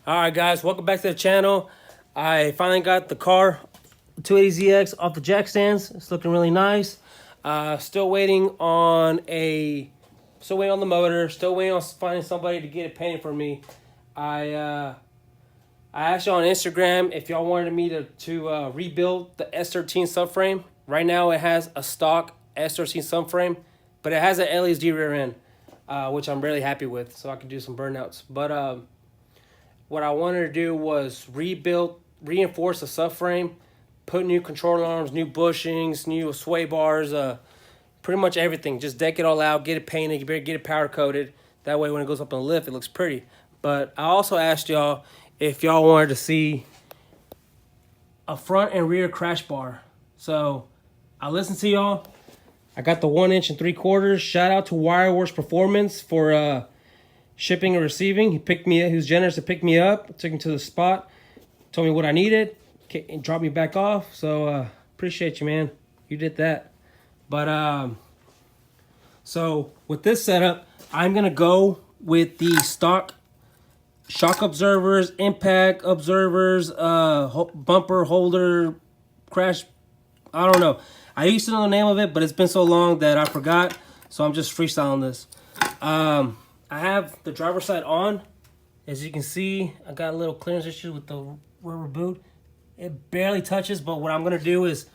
Alright guys, welcome back to the channel. I finally got the car 280ZX off the jack stands. It's looking really nice. Still waiting on the motor. Still waiting on finding somebody to get it painted for me. I asked y'all on Instagram if y'all wanted me to rebuild the S13 subframe. Right now it has a stock S13 subframe, but it has an LSD rear end, which I'm really happy with, so I can do some burnouts. But what I wanted to do was reinforce the subframe, put new control arms, new bushings, new sway bars, pretty much everything. Just deck it all out, get it painted, get it powder coated. That way when it goes up on the lift, it looks pretty. But I also asked y'all if y'all wanted to see a front and rear crash bar. So I listened to y'all. I got the 1 inch and 3/4. Shout out to Wireworks Performance for shipping and receiving. He picked me up. He was generous to pick me up. Took me to the spot. Told me what I needed. And dropped me back off. So appreciate you, man. You did that. But so with this setup, I'm gonna go with the stock shock observers, impact observers, bumper holder, crash. I don't know. I used to know the name of it, but it's been so long that I forgot. So I'm just freestyling this. I have the driver's side on. As you can see, I got a little clearance issue with the rubber boot. It barely touches, but what I'm gonna do is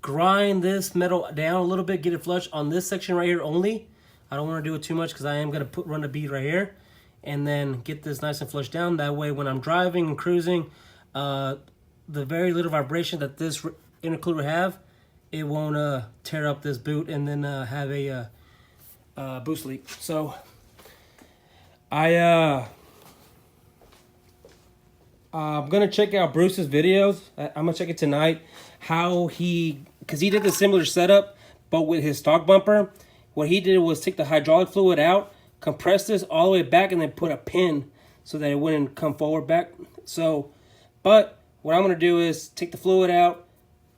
grind this metal down a little bit, get it flush on this section right here only. I don't want to do it too much because I am gonna run a bead right here, and then get this nice and flush down. That way, when I'm driving and cruising, the very little vibration that this intercooler have, it won't tear up this boot and then have a boost leak. So I'm gonna check out Bruce's videos. I'm gonna check it tonight. Because he did a similar setup, but with his stock bumper. What he did was take the hydraulic fluid out, compress this all the way back, and then put a pin so that it wouldn't come forward back. So, but what I'm gonna do is take the fluid out,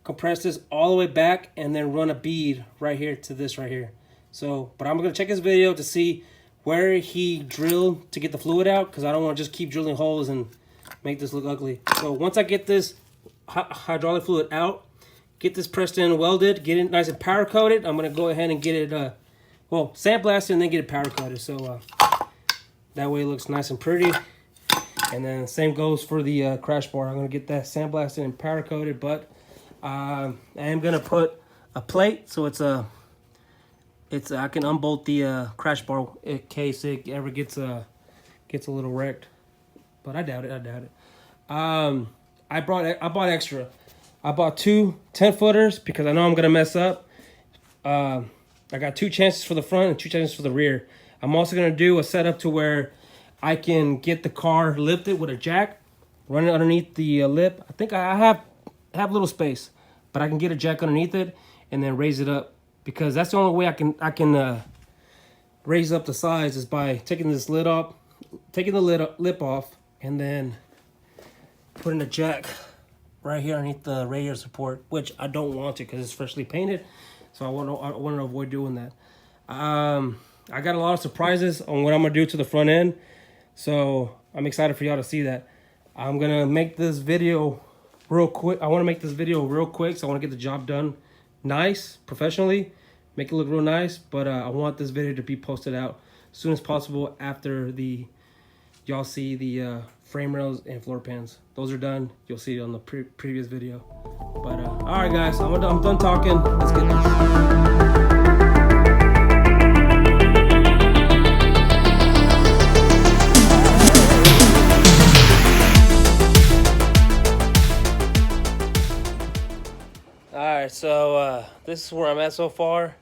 compress this all the way back, and then run a bead right here to this right here. So, but I'm gonna check his video to see where he drilled to get the fluid out, because I don't want to just keep drilling holes and make this look ugly. So once I get this hydraulic fluid out, get this pressed in and welded, get it nice and powder coated, I'm gonna go ahead and get it sandblasted and then get it powder coated. So that way it looks nice and pretty. And then same goes for the crash bar. I'm gonna get that sandblasted and powder coated, but I am gonna put a plate so I can unbolt the crash bar in case it ever gets a little wrecked. But I doubt it. I bought extra. I bought two 10-footers because I know I'm gonna mess up. I got 2 chances for the front and 2 chances for the rear. I'm also gonna do a setup to where I can get the car lifted with a jack, run it underneath the lip. I think I have little space, but I can get a jack underneath it and then raise it up, because that's the only way I can raise up the size is by taking this lid off, taking the lip off, and then putting a jack right here underneath the radiator support, which I don't want to because it's freshly painted. So I want to avoid doing that. I got a lot of surprises on what I'm gonna do to the front end, so I'm excited for y'all to see that. I'm gonna make this video real quick. I want to make this video real quick, so I want to get the job done nice, professionally, make it look real nice. But I want this video to be posted out as soon as possible after y'all see the frame rails and floor pans. Those are done. You'll see it on the previous video. But all right, guys, I'm done talking. Let's get this. Alright, so this is where I'm at so far.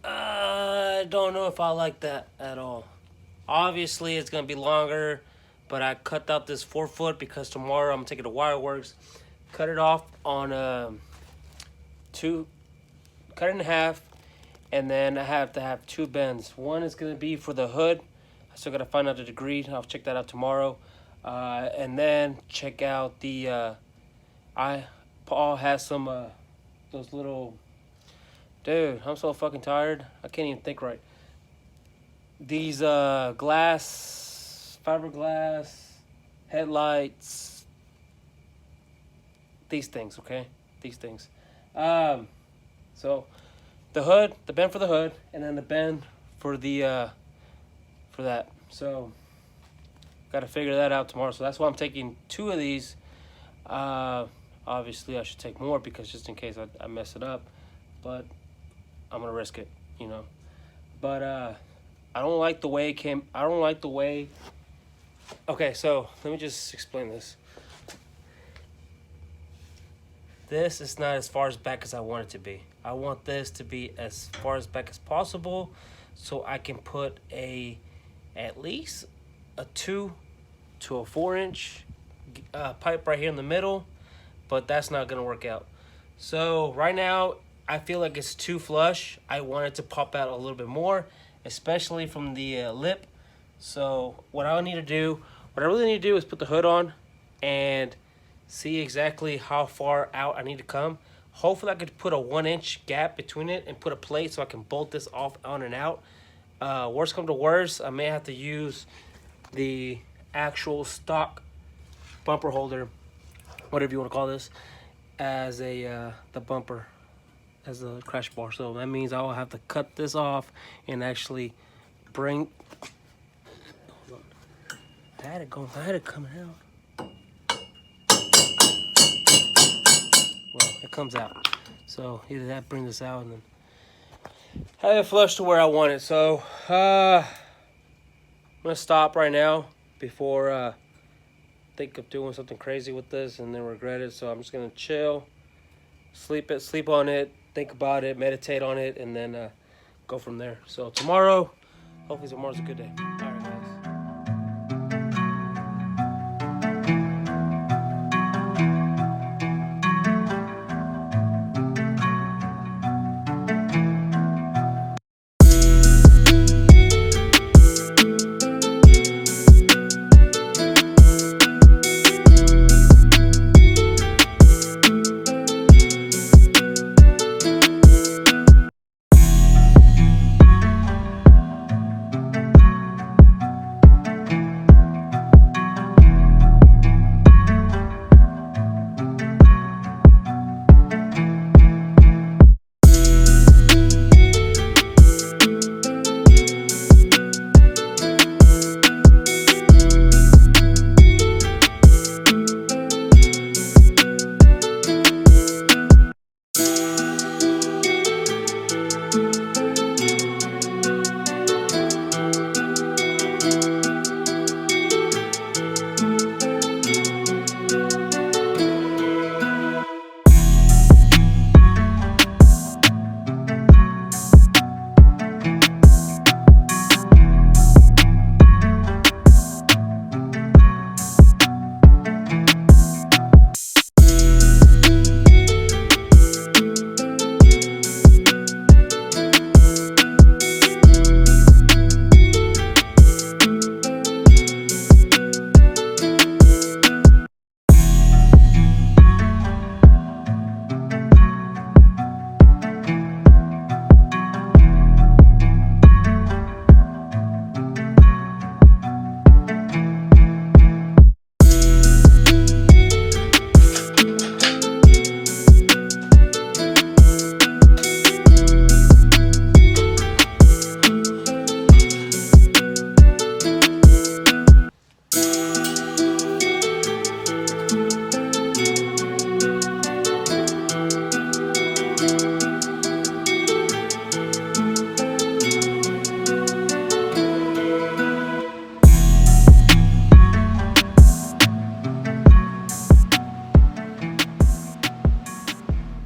I don't know if I like that at all. Obviously, it's going to be longer, but I cut out this 4 foot because tomorrow I'm taking it to Wireworks. Cut it off on cut it in half, and then I have to have 2 bends. One is going to be for the hood. I still got to find out the degree. I'll check that out tomorrow. And then check out the Paul has some those little, dude, I'm so fucking tired. I can't even think right. These fiberglass headlights, these things, okay? These things. So the hood, the bend for the hood, and then the bend for the for that. So got to figure that out tomorrow. So that's why I'm taking 2 of these. Obviously I should take more because just in case I mess it up, but I'm gonna risk it, you know. But I don't like the way it came. I don't like the way. Okay, so let me just explain this. This is not as far as back as I want it to be. I want this to be as far as back as possible, so I can put at least a 2 to a 4-inch pipe right here in the middle, but that's not gonna work out. So right now I feel like it's too flush. I want it to pop out a little bit more, especially from the lip. So what I really need to do is put the hood on and see exactly how far out I need to come. Hopefully I could put a 1-inch gap between it and put a plate so I can bolt this off on and out. Worst come to worst, I may have to use the actual stock bumper holder, whatever you want to call this, as the bumper, as a crash bar. So that means I will have to cut this off and actually bring. Hold on. I had it coming out. Well, it comes out. So either that, bring this out, and then have it flush to where I want it. So I'm gonna stop right now before think of doing something crazy with this and then regret it. So I'm just gonna chill, sleep on it, think about it, meditate on it, and then go from there. So tomorrow, hopefully tomorrow's a good day. All right, guys.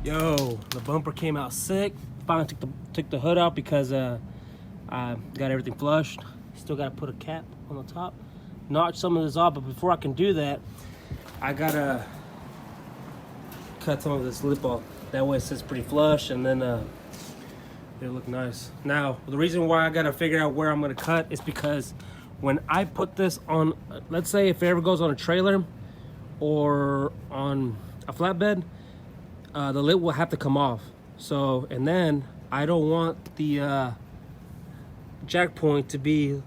Yo, the bumper came out sick. Finally took the hood out because I got everything flushed. Still got to put a cap on the top, notch some of this off. But before I can do that, I gotta cut some of this lip off. That way it sits pretty flush, and then it'll look nice. Now, the reason why I gotta figure out where I'm gonna cut is because when I put this on, let's say if it ever goes on a trailer or on a flatbed, the lid will have to come off. So, and then I don't want the jack point to be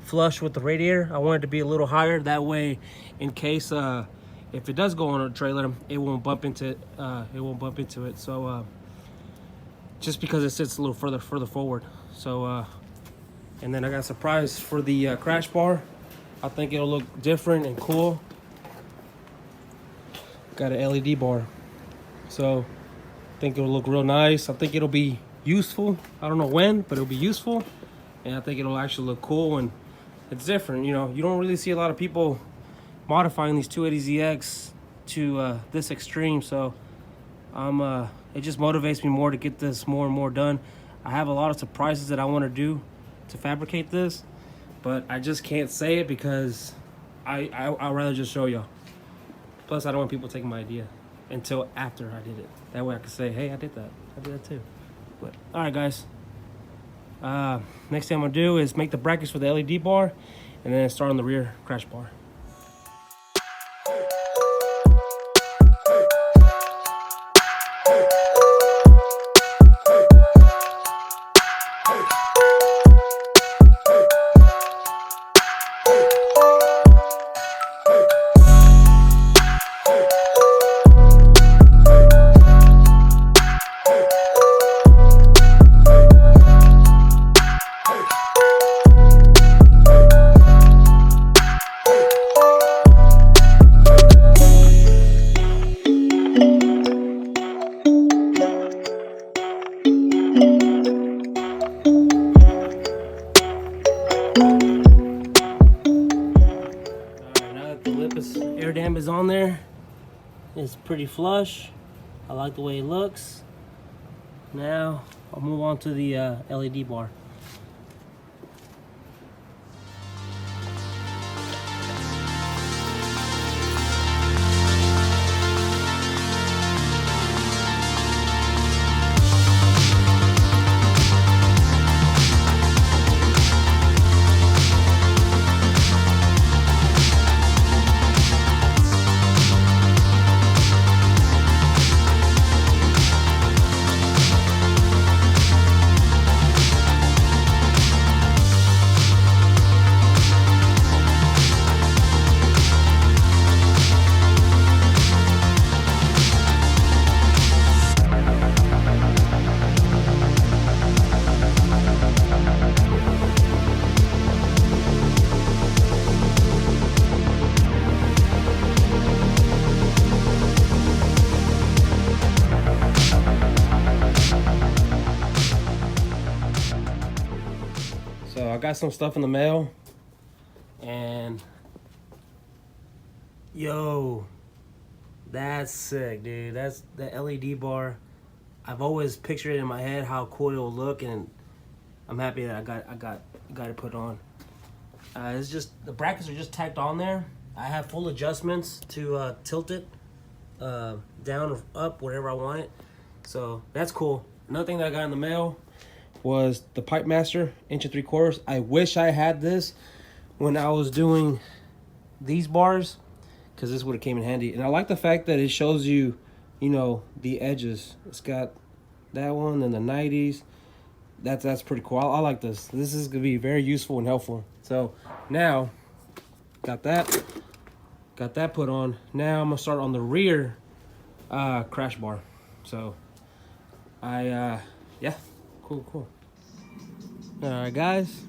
flush with the radiator. I want it to be a little higher. That way, in case if it does go on a trailer, it won't bump into it. So just because it sits a little further forward. So and then I got a surprise for the crash bar. I think it'll look different and cool. Got an LED bar, so I think it'll look real nice. I think it'll be useful. I don't know when, but it'll be useful, and I think it'll actually look cool. And it's different, you know. You don't really see a lot of people modifying these 280ZX to this extreme, so it just motivates me more to get this more and more done. I have a lot of surprises that I want to do to fabricate this, but I just can't say it because I'd rather just show y'all. Plus, I don't want people taking my idea until after I did it. That way I can say, hey, I did that. I did that too. But all right, guys. Next thing I'm gonna do is make the brackets for the LED bar, and then start on the rear crash bar. Air dam is on there. It's pretty flush. I like the way it looks. Now I'll move on to the LED bar. So I got some stuff in the mail, and yo, that's sick, dude. That's the LED bar. I've always pictured it in my head how cool it'll look, and I'm happy that I got it put on. It's just the brackets are just tacked on there. I have full adjustments to tilt it down or up, whatever I want it. So that's cool. Another thing that I got in the mail was the Pipe Master 1 3/4. I wish I had this when I was doing these bars, because this would have came in handy. And I like the fact that it shows you, you know, the edges. It's got that one and the 90s. That's pretty cool. I like this. This is gonna be very useful and helpful. So now got that put on. Now I'm gonna start on the rear crash bar. So yeah, cool. All right, guys,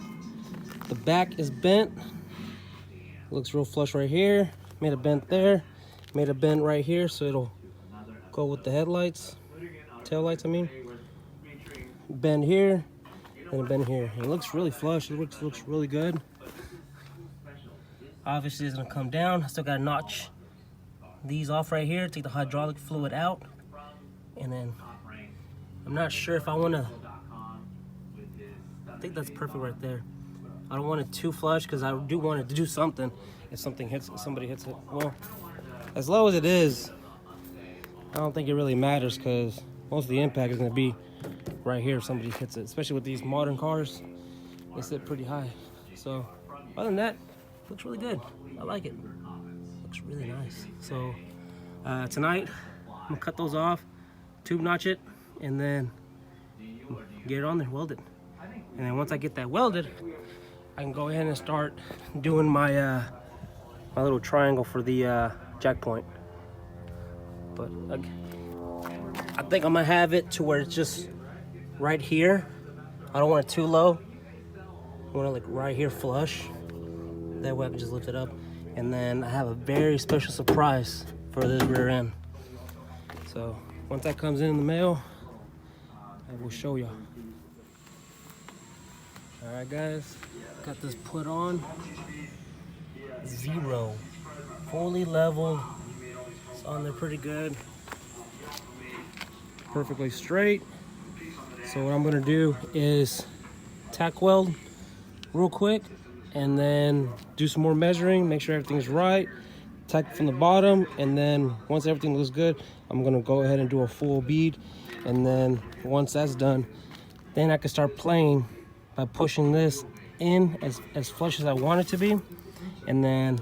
the back is bent. Looks real flush right here. Made a bent there. Made a bent right here, so it'll go with the headlights, tail lights. I mean, bend here and a bend here. It looks really flush. It looks really good. Obviously, it's gonna come down. I still gotta notch these off right here. Take the hydraulic fluid out, and then I'm not sure if I wanna. I think that's perfect right there. I don't want it too flush because I do want it to do something. If somebody hits it. Well, as low as it is, I don't think it really matters because most of the impact is going to be right here if somebody hits it. Especially with these modern cars, they sit pretty high. So other than that, it looks really good. I like it. Looks really nice. So tonight, I'm going to cut those off, tube notch it, and then get it on there, weld it. And then once I get that welded, I can go ahead and start doing my my little triangle for the jack point. But I think I'm gonna have it to where it's just right here. I don't want it too low. I want it like right here flush. That way I can just lift it up. And then I have a very special surprise for this rear end. So once that comes in the mail, I will show y'all. All right, guys, got this put on. 0, fully leveled. It's on there pretty good. Perfectly straight. So what I'm gonna do is tack weld real quick and then do some more measuring, make sure everything's right, tack from the bottom, and then once everything looks good, I'm gonna go ahead and do a full bead. And then once that's done, then I can start playing by pushing this in as flush as I want it to be. And then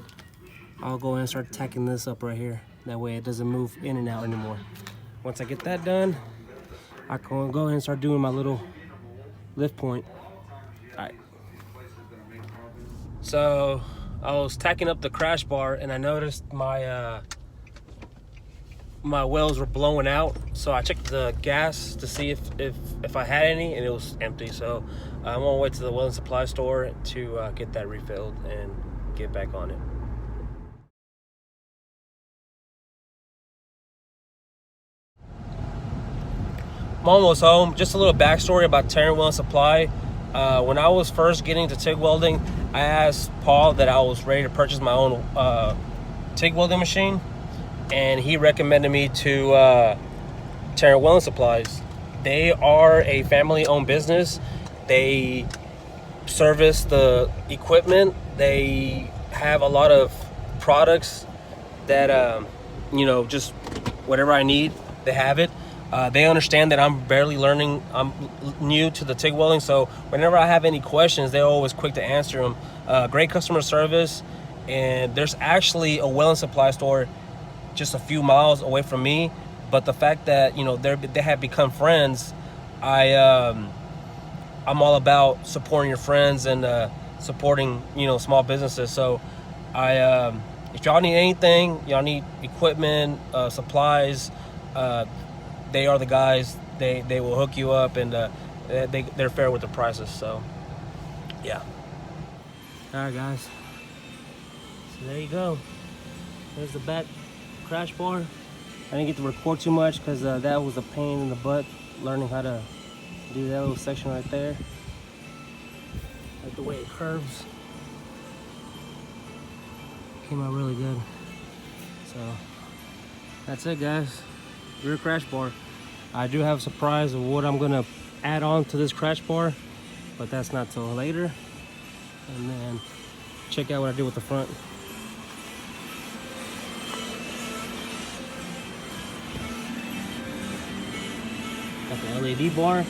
I'll go ahead and start tacking this up right here. That way it doesn't move in and out anymore. Once I get that done, I can go ahead and start doing my little lift point. All right. So I was tacking up the crash bar and I noticed my my welds were blowing out. So I checked the gas to see if I had any, and it was empty. So I'm on my way to the welding supply store to get that refilled and get back on it. I'm almost home. Just a little backstory about Terran Welding Supply. When I was first getting to TIG welding, I asked Paul that I was ready to purchase my own TIG welding machine, and he recommended me to Terran Welding Supplies. They are a family-owned business. They service the equipment. They have a lot of products that you know, just whatever I need, they have it. They understand that I'm barely learning. I'm new to the TIG welding, so whenever I have any questions, they're always quick to answer them. Great customer service, and there's actually a welding supply store just a few miles away from me. But the fact that, you know, they have become friends, I'm all about supporting your friends and supporting, you know, small businesses. So if y'all need anything, y'all need equipment, supplies, they are the guys. They will hook you up, and they're fair with the prices. So yeah. All right, guys, so there you go. There's the back crash bar. I didn't get to record too much because that was a pain in the butt, learning how to do that little section right there. Like the way it curves. Came out really good. So that's it, guys. Rear crash bar. I do have a surprise of what I'm gonna add on to this crash bar, but that's not till later. And then check out what I did with the front. Got the LED bar,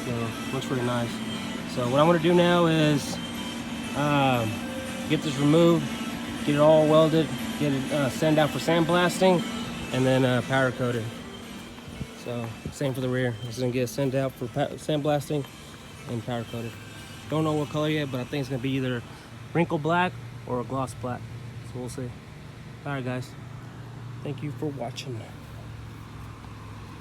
so looks really nice. So what I'm gonna do now is get this removed, get it all welded, get it sent out for sandblasting, and then powder coated. So same for the rear. This is gonna get sent out for sandblasting and powder coated. Don't know what color yet, but I think it's gonna be either wrinkle black or a gloss black. So we'll see. All right, guys. Thank you for watching.